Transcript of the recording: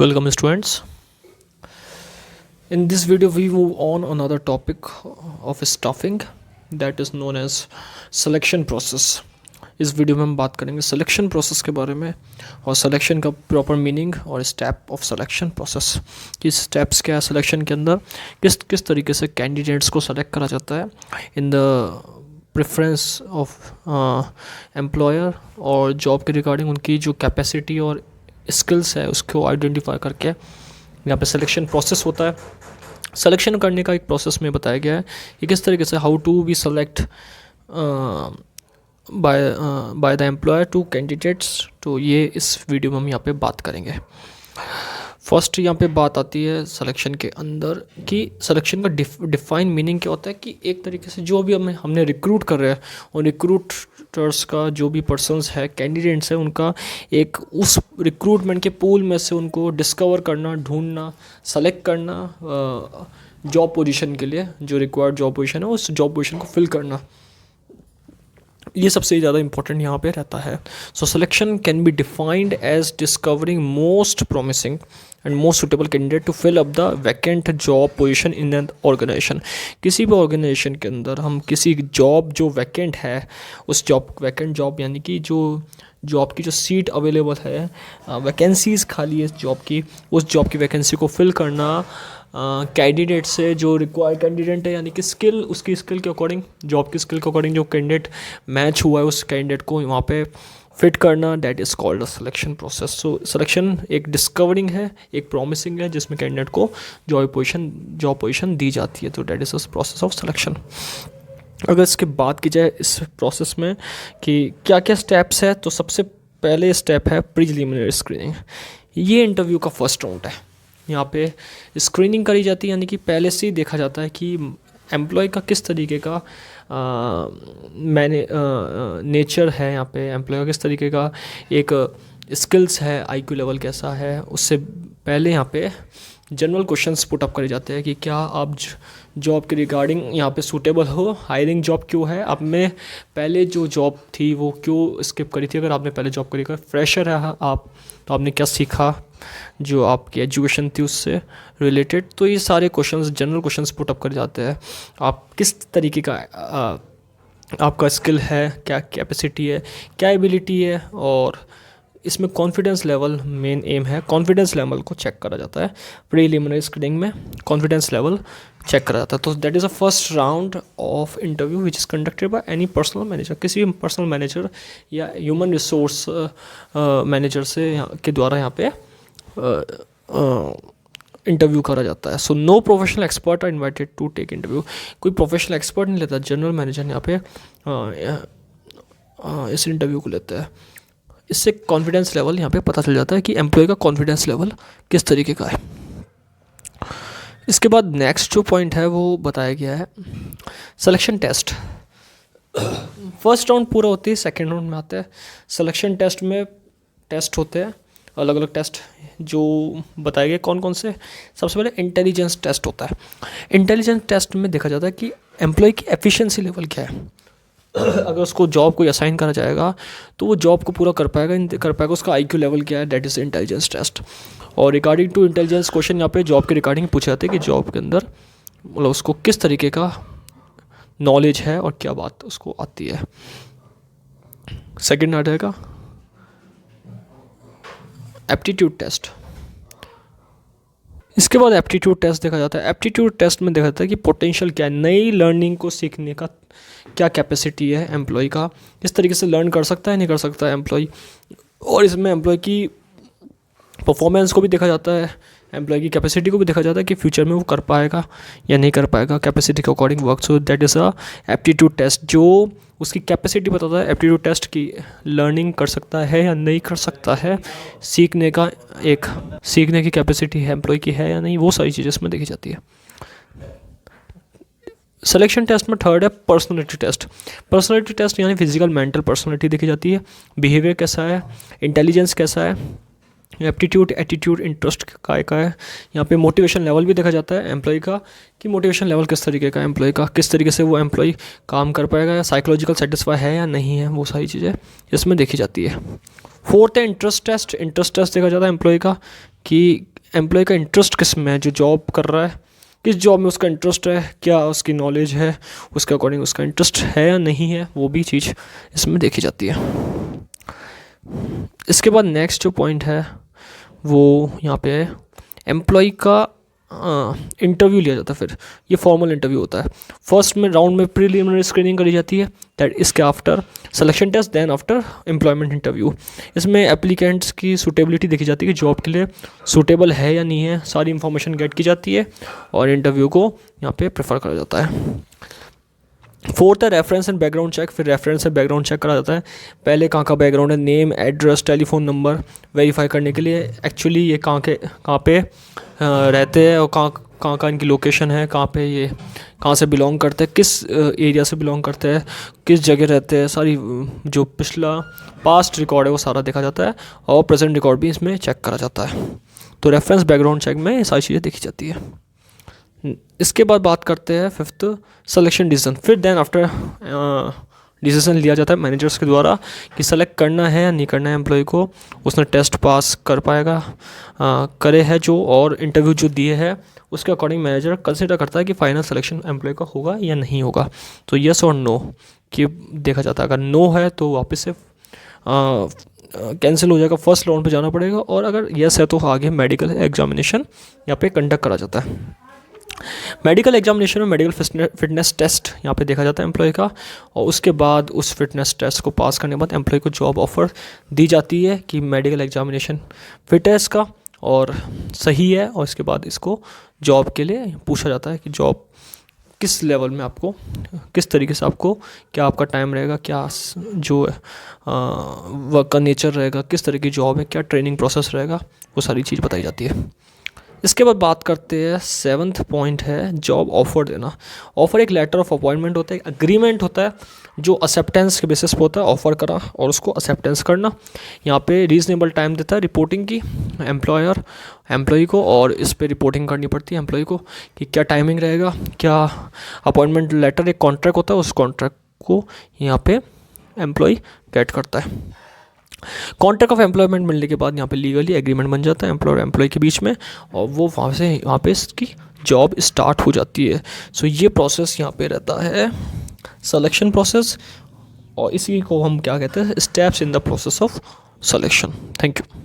Welcome students. In this video we move on another topic of staffing that is known as selection process. इस video में हम बात करेंगे selection process के बारे में और सिलेक्शन का प्रॉपर मीनिंग और स्टेप ऑफ सिलेक्शन प्रोसेस कि स्टेप्स क्या है सिलेक्शन के अंदर, किस किस तरीके से कैंडिडेट्स को सेलेक्ट करा जाता है in the preference of employer और जॉब के रिगार्डिंग उनकी जो कैपेसिटी और स्किल्स है उसको आइडेंटिफाई करके यहाँ पे सिलेक्शन प्रोसेस होता है। सिलेक्शन करने का एक प्रोसेस में बताया गया है कि किस तरीके से how to be select by the employer to candidates. तो ये इस वीडियो में हम यहाँ पे बात करेंगे। फर्स्ट यहाँ पे बात आती है सिलेक्शन के अंदर कि सिलेक्शन का डिफाइन मीनिंग क्या होता है कि एक तरीके से जो भी हमने रिक्रूट कर रहे हैं और रिक्रूटर्स का जो भी पर्सन्स है कैंडिडेट्स है उनका एक उस रिक्रूटमेंट के पूल में से उनको डिस्कवर करना, ढूंढना, सेलेक्ट करना जॉब पोजीशन के लिए जो रिक्वायर्ड जॉब पोजीशन है उस जॉब पोजीशन को फिल करना, ये सबसे ज़्यादा इंपॉर्टेंट यहाँ पे रहता है। So selection can be defined as discovering most promising and most suitable candidate to fill up the vacant job position in an organisation. किसी भी ऑर्गेनाइजेशन के अंदर हम किसी जॉब जो वैकेंट है उस जॉब वैकेंट जॉब यानी कि जो जॉब की जो सीट अवेलेबल है, वैकेंसीज़ खाली है जॉब की, उस जॉब की वैकेंसी को फिल करना कैंडिडेट से जो रिक्वायर्ड कैंडिडेट है यानी कि स्किल, उसकी स्किल के अकॉर्डिंग, जॉब की स्किल के अकॉर्डिंग जो कैंडिडेट मैच हुआ है उस कैंडिडेट को वहाँ पे फिट करना, that is called a selection process. So selection एक डिस्कवरिंग है, एक प्रॉमिसिंग है जिसमें कैंडिडेट को जॉब पोजीशन दी जाती है। तो that is the process of selection. अगर इसके बात की जाए इस प्रोसेस में कि क्या क्या स्टेप्स है, तो सबसे पहले स्टेप है प्रीलिमिनरी स्क्रीनिंग। ये इंटरव्यू का फर्स्ट राउंड है। यहाँ पे स्क्रीनिंग करी जाती है यानी कि पहले से ही देखा जाता है कि एम्प्लॉय का किस तरीके का नेचर है, यहाँ पे एम्प्लॉय का किस तरीके का एक स्किल्स है, आईक्यू लेवल कैसा है। उससे पहले यहाँ पे जनरल क्वेश्चंस पुट अप करे जाते हैं कि क्या आप जॉब के रिगार्डिंग यहाँ पे सूटेबल हो, हायरिंग जॉब क्यों है, आप में पहले जो जॉब थी वो क्यों स्किप करी थी, अगर आपने पहले जॉब करी, फ्रेशर है आप तो आपने क्या सीखा जो आपकी एजुकेशन थी उससे रिलेटेड। तो ये सारे questions, general questions put up करे जाते हैं। आप किस तरीके का आपका स्किल है, क्या कैपेसिटी है, क्या एबिलिटी है, और इसमें कॉन्फिडेंस लेवल मेन एम है। कॉन्फिडेंस लेवल को चेक करा जाता है प्रीलिमिनरी स्क्रीनिंग में, कॉन्फिडेंस लेवल चेक करा जाता है। तो that is a first round of interview which is conducted by any personal manager. किसी भी पर्सनल मैनेजर या ह्यूमन रिसोर्स मैनेजर से के द्वारा यहाँ पे इंटरव्यू करा जाता है। So no professional expert are invited to take interview. कोई प्रोफेशनल एक्सपर्ट नहीं लेता, जनरल मैनेजर यहाँ पे इस इंटरव्यू को लेता है। इससे कॉन्फिडेंस लेवल यहाँ पे पता चल जाता है कि एम्प्लॉय का कॉन्फिडेंस लेवल किस तरीके का है। इसके बाद नेक्स्ट जो पॉइंट है वो बताया गया है सिलेक्शन टेस्ट। फर्स्ट राउंड पूरा होती है, सेकेंड राउंड में आता है सिलेक्शन टेस्ट। में टेस्ट होते हैं अलग अलग टेस्ट जो बताए गए कौन कौन से। सबसे पहले इंटेलिजेंस टेस्ट होता है। इंटेलिजेंस टेस्ट में देखा जाता है कि एम्प्लॉय की एफिशिएंसी लेवल क्या है। अगर उसको जॉब को असाइन करा जाएगा तो वो जॉब को पूरा कर पाएगा, उसका आईक्यू लेवल क्या है, दैट इज़ इंटेलिजेंस टेस्ट। और रिगार्डिंग टू इंटेलिजेंस क्वेश्चन यहाँ पे जॉब के रिगार्डिंग पूछे जाते हैं कि जॉब के अंदर मतलब उसको किस तरीके का नॉलेज है और क्या बात उसको आती है। सेकेंड आ जाएगा एप्टीट्यूड टेस्ट। इसके बाद एप्टीट्यूड टेस्ट देखा जाता है। एप्टीट्यूड टेस्ट में देखा जाता है कि पोटेंशियल क्या है, नई लर्निंग को सीखने का क्या कैपेसिटी है एम्प्लॉय का, किस तरीके से लर्न कर सकता है, नहीं कर सकता है एम्प्लॉय। और इसमें एम्प्लॉय की परफॉर्मेंस को भी देखा जाता है, एम्प्लॉय की कैपेसिटी को भी देखा जाता है कि फ्यूचर में वो कर पाएगा या नहीं कर पाएगा कैपेसिटी के according work. So that is a aptitude test जो उसकी कैपेसिटी बताता है। एप्टीट्यूड टेस्ट की लर्निंग कर सकता है या नहीं कर सकता है, सीखने की कैपेसिटी है एम्प्लॉय की है या नहीं, वो सारी चीज़ें इसमें देखी जाती है। सिलेक्शन टेस्ट में थर्ड है पर्सनालिटी टेस्ट। पर्सनालिटी टेस्ट यानी फिजिकल मेंटल पर्सनालिटी देखी जाती है, बिहेवियर कैसा है, इंटेलिजेंस कैसा है, एप्टीट्यूड, एटीट्यूड, इंटरेस्ट का है। यहाँ पे मोटिवेशन लेवल भी देखा जाता है एम्प्लॉय का कि मोटिवेशन लेवल किस तरीके का एम्प्लॉय का, किस तरीके से वो एम्प्लॉय काम कर पाएगा या साइकोलॉजिकल सेटिस्फाई है या नहीं है, वो सारी चीज़ें इसमें देखी जाती है। फोर्थ है इंटरेस्ट टेस्ट। इंटरेस्ट टेस्ट देखा जाता है एम्प्लॉय का कि एम्प्लॉय का इंटरेस्ट किस में है, जो जॉब कर रहा है किस जॉब में उसका इंटरेस्ट है, क्या उसकी नॉलेज है, उसके अकॉर्डिंग उसका इंटरेस्ट है या नहीं है, वो भी चीज़ इसमें देखी जाती है। इसके बाद नेक्स्ट जो पॉइंट है वो यहाँ पे है एम्प्लॉय का इंटरव्यू लिया जाता है। फिर ये फॉर्मल इंटरव्यू होता है। फर्स्ट में राउंड में प्रीलिमिनरी स्क्रीनिंग करी जाती है, दैट इसके after selection test, then after employment interview. इसमें एप्लीकेंट्स की सूटेबिलिटी देखी जाती है कि जॉब के लिए सूटेबल है या नहीं है, सारी इंफॉर्मेशन गेट की जाती है और इंटरव्यू को यहाँ पे प्रेफर करा जाता है। फोर्थ है रेफरेंस एंड बैकग्राउंड चेक। फिर रेफरेंस एंड बैकग्राउंड चेक करा जाता है। पहले कहाँ का बैकग्राउंड है, name, address, telephone number verify करने के लिए एक्चुअली ये कहाँ पे रहते हैं और कहाँ का इनकी लोकेशन है, कहाँ पे ये कहाँ से बिलोंग करते हैं, किस एरिया से बिलोंग करते हैं, किस जगह रहते हैं, सारी जो पिछला पास्ट रिकॉर्ड है वो सारा देखा जाता है और प्रेजेंट रिकॉर्ड भी इसमें चेक करा जाता है। तो रेफरेंस बैकग्राउंड चेक में ये सारी चीज़ें देखी जाती है। इसके बाद बात करते हैं फिफ्थ सिलेक्शन डिसीजन। फिर देन आफ्टर डिसीजन लिया जाता है मैनेजर्स के द्वारा कि सेलेक्ट करना है या नहीं करना है एम्प्लॉय को, उसने टेस्ट पास कर पाएगा करे है जो, और इंटरव्यू जो दिए है उसके अकॉर्डिंग मैनेजर कंसिडर करता है कि फाइनल सिलेक्शन एम्प्लॉय का होगा या नहीं होगा। तो यस और नो कि देखा जाता है। अगर नो है तो वापस से कैंसिल हो जाएगा, फर्स्ट राउंड पे जाना पड़ेगा, और अगर यस है तो आगे मेडिकल एग्जामिनेशन यहाँ पे कंडक्ट करा जाता है। मेडिकल एग्जामिनेशन में मेडिकल फिटनेस टेस्ट यहाँ पे देखा जाता है एम्प्लॉय का, और उसके बाद उस फिटनेस टेस्ट को पास करने के बाद एम्प्लॉय को जॉब ऑफर दी जाती है कि मेडिकल एग्जामिनेशन फिट है इसका और सही है, और इसके बाद इसको जॉब के लिए पूछा जाता है कि जॉब किस लेवल में आपको, किस तरीके से आपको, क्या आपका टाइम रहेगा, क्या जो वर्क का नेचर रहेगा, किस तरह की जॉब है, क्या ट्रेनिंग प्रोसेस रहेगा, वो सारी चीज़ बताई जाती है। इसके बाद बात करते हैं सेवन्थ पॉइंट है जॉब ऑफर देना। ऑफर एक लेटर ऑफ अपॉइंटमेंट होता है, एक अग्रीमेंट होता है जो एक्सेप्टेंस के बेसिस पे होता है, ऑफर करा और उसको एक्सेप्टेंस करना। यहाँ पे रीजनेबल टाइम देता है रिपोर्टिंग की एम्प्लॉयर एम्प्लॉय को, और इस पे रिपोर्टिंग करनी पड़ती है एम्प्लॉय को कि क्या टाइमिंग रहेगा, क्या अपॉइंटमेंट लेटर एक कॉन्ट्रैक्ट होता है, उस कॉन्ट्रैक्ट को यहाँ पे एम्प्लॉय गेट करता है। कॉन्ट्रैक्ट ऑफ एम्प्लॉयमेंट मिलने के बाद यहाँ पे लीगली एग्रीमेंट बन जाता है एम्प्लॉयर एम्प्लॉय के बीच में, और वो वहाँ पे इसकी जॉब स्टार्ट हो जाती है। सो ये प्रोसेस यहाँ पे रहता है सिलेक्शन प्रोसेस, और इसी को हम क्या कहते हैं, steps in the process of selection. Thank you.